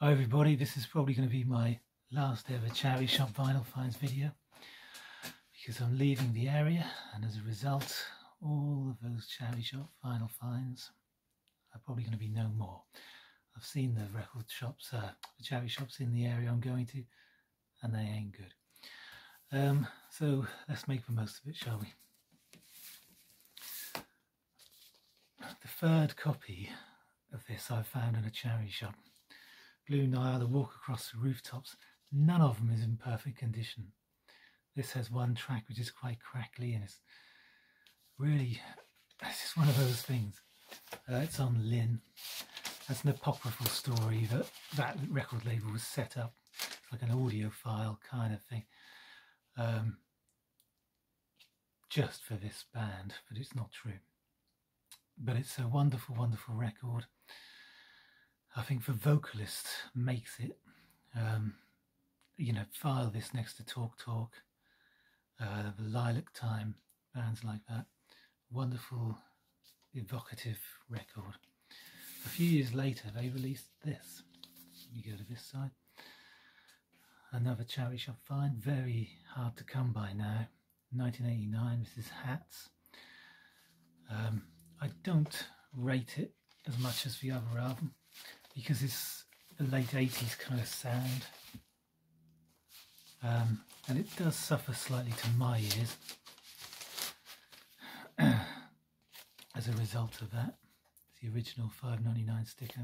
Hi everybody, this is probably going to be my last ever charity shop vinyl finds video because I'm leaving the area, and as a result all of those charity shop vinyl finds are probably going to be no more. I've seen the record shops, the charity shops in the area I'm going to, and they ain't good. So let's make the most of it, shall we? The third copy of this I found in a charity shop. Blue Nile, The Walk Across the Rooftops. None of them is in perfect condition. This has one track which is quite crackly, and it's just one of those things. It's on Lynn. That's an apocryphal story that record label was set up. It's like an audiophile kind of thing. Just for this band, but it's not true. But it's a wonderful, wonderful record. I think the vocalist makes it. File this next to Talk Talk, the Lilac Time, bands like that. Wonderful, evocative record. A few years later, they released this. Let me go to this side. Another charity shop find, very hard to come by now. 1989, this is Hats. I don't rate it as much as the other album because it's a late 80s kind of sound, and it does suffer slightly to my ears as a result of that. It's the original $5.99 sticker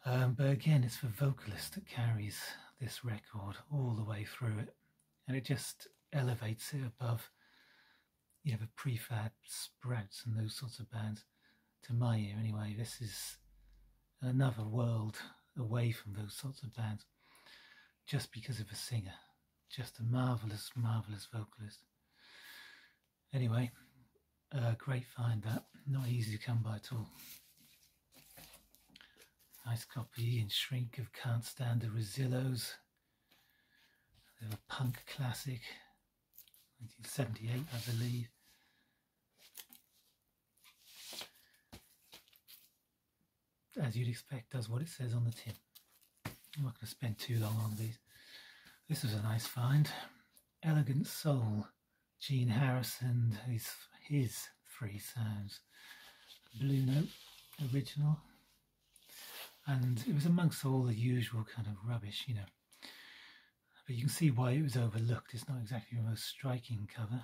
there. But again, it's the vocalist that carries this record all the way through it, and it just elevates it above the prefab Sprouts and those sorts of bands. To my ear anyway, this is another world away from those sorts of bands, just because of the singer. Just a marvellous, marvellous vocalist. Anyway, great find that. Not easy to come by at all. Nice copy in shrink of Can't Stand the Rosillos. They're a punk classic, 1978 I believe. As you'd expect, does what it says on the tin. I'm not going to spend too long on these. This was a nice find. Elegant Soul, Gene Harrison, his three sounds. Blue Note, original. And it was amongst all the usual kind of rubbish, But you can see why it was overlooked. It's not exactly the most striking cover.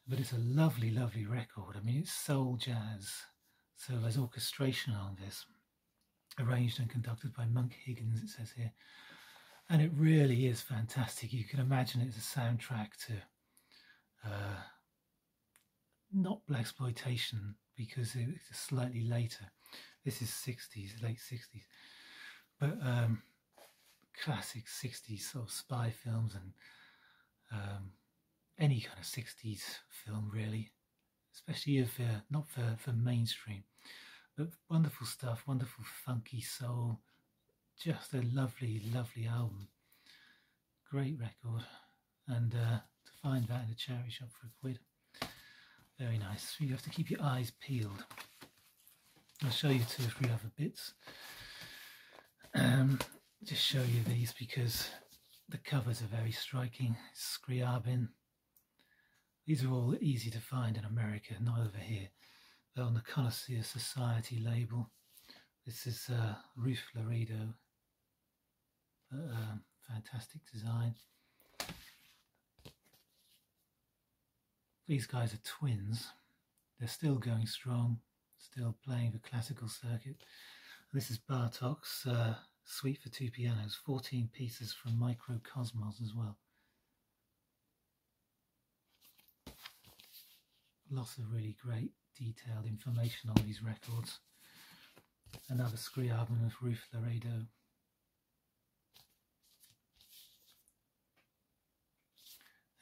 But it's a lovely, lovely record. I mean, it's soul jazz. So there's orchestration on this, arranged and conducted by Monk Higgins, it says here. And it really is fantastic. You can imagine it's a soundtrack to not blaxploitation, because it's slightly later. This is 60s, late 60s. But classic 60s sort of spy films and any kind of 60s film really. Especially if not for mainstream, but wonderful stuff, wonderful funky soul, just a lovely, lovely album, great record, and to find that in a charity shop for £1, very nice. You have to keep your eyes peeled. I'll show you 2 or 3 other bits. Just show you these because the covers are very striking. Scriabin. These are all easy to find in America, not over here. They're on the Connoisseur Society label. This is Ruth Laredo. Fantastic design. These guys are twins. They're still going strong, still playing the classical circuit. This is Bartok's Suite for 2 pianos, 14 pieces from Microcosmos as well. Lots of really great detailed information on these records. Another Scriabin of Ruth Laredo.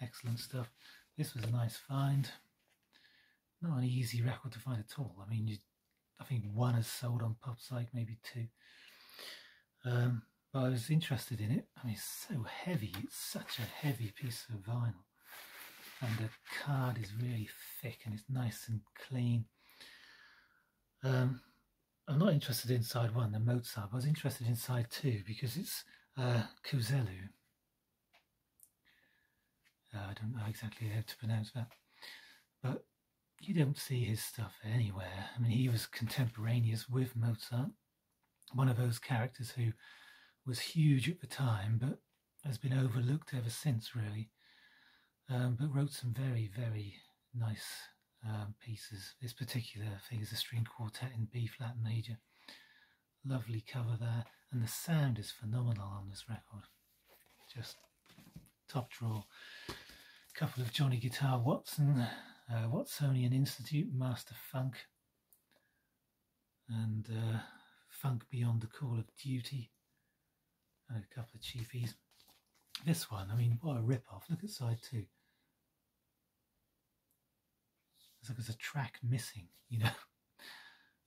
Excellent stuff. This was a nice find. Not an easy record to find at all. I mean, I think 1 has sold on PopSpsych, maybe 2. But I was interested in it. I mean, it's so heavy. It's such a heavy piece of vinyl. And the card is really thick and it's nice and clean. I'm not interested in side 1, the Mozart. I was interested in side 2 because it's Kuzelu. I don't know exactly how to pronounce that, but you don't see his stuff anywhere. I mean, he was contemporaneous with Mozart, one of those characters who was huge at the time, but has been overlooked ever since, really. But wrote some very, very nice pieces. This particular thing is a string quartet in B flat major. Lovely cover there, and the sound is phenomenal on this record. Just top drawer. A couple of Johnny Guitar Watson, Watsonian Institute, Master Funk, and Funk Beyond the Call of Duty, and a couple of cheapies. This one, I mean, what a rip-off. Look at side 2. It's like there's a track missing, you know.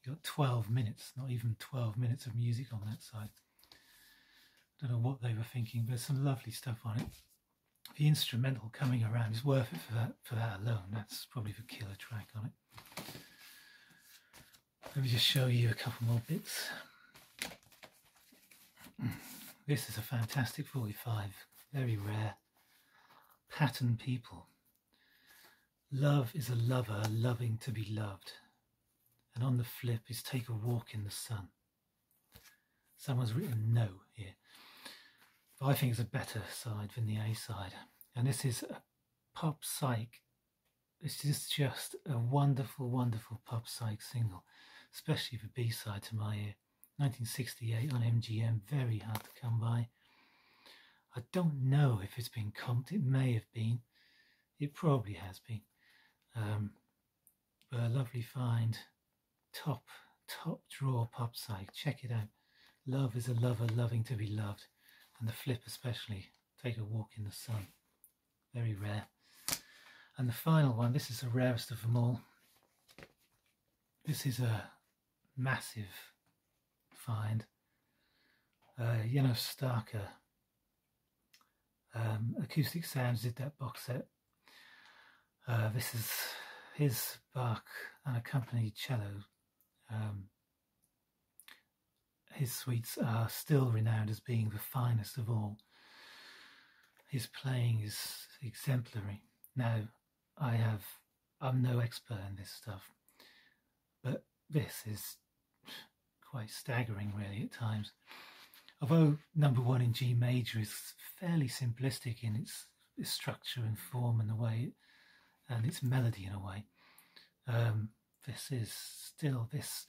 You got 12 minutes, not even 12 minutes of music on that side. I don't know what they were thinking, but there's some lovely stuff on it. The instrumental coming around is worth it for that alone. That's probably the killer track on it. Let me just show you a couple more bits. This is a fantastic 45, very rare. Pattern People. Love is a lover loving to be loved. And on the flip is take a walk in the sun. Someone's written no here. But I think it's a better side than the A side. And this is a pop psych. This is just a wonderful, wonderful pop psych single, especially the B side to my ear. 1968 on MGM, very hard to come by. I don't know if it's been comped. It may have been. It probably has been. But a lovely find. Top drawer pop psych. Check it out. Love is a lover loving to be loved. And the flip especially. Take a walk in the sun. Very rare. And the final one, this is the rarest of them all. This is a massive find. Janos Starker. Acoustic Sounds did that box set. This is his Bach unaccompanied cello. His suites are still renowned as being the finest of all. His playing is exemplary. Now, I'm no expert in this stuff, but this is quite staggering really at times. Although number 1 in G major is fairly simplistic in its structure and form and the way, and its melody in a way, this is still, this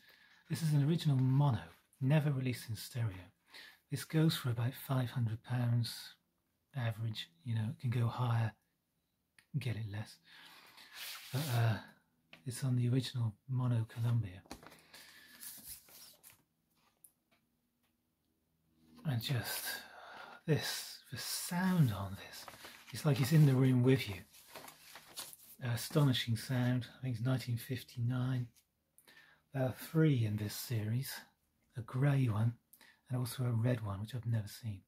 is an original mono, never released in stereo. This goes for about £500 average, you know, it can go higher, get it less, but it's on the original mono Columbia. And just this, the sound on this, it's like it's in the room with you. Astonishing sound. I think it's 1959. There are 3 in this series, a grey one and also a red one, which I've never seen.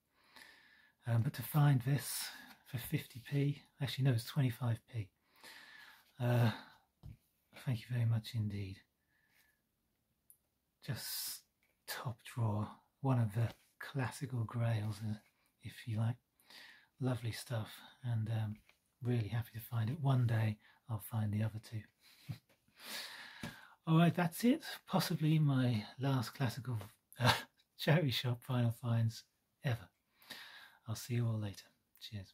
But to find this for 50p, actually no, it's 25p. Thank you very much indeed. Just top drawer, one of the classical grails, if you like. Lovely stuff, and really happy to find it. One day I'll find the other 2. Alright, that's it. Possibly my last classical charity shop final finds ever. I'll see you all later. Cheers.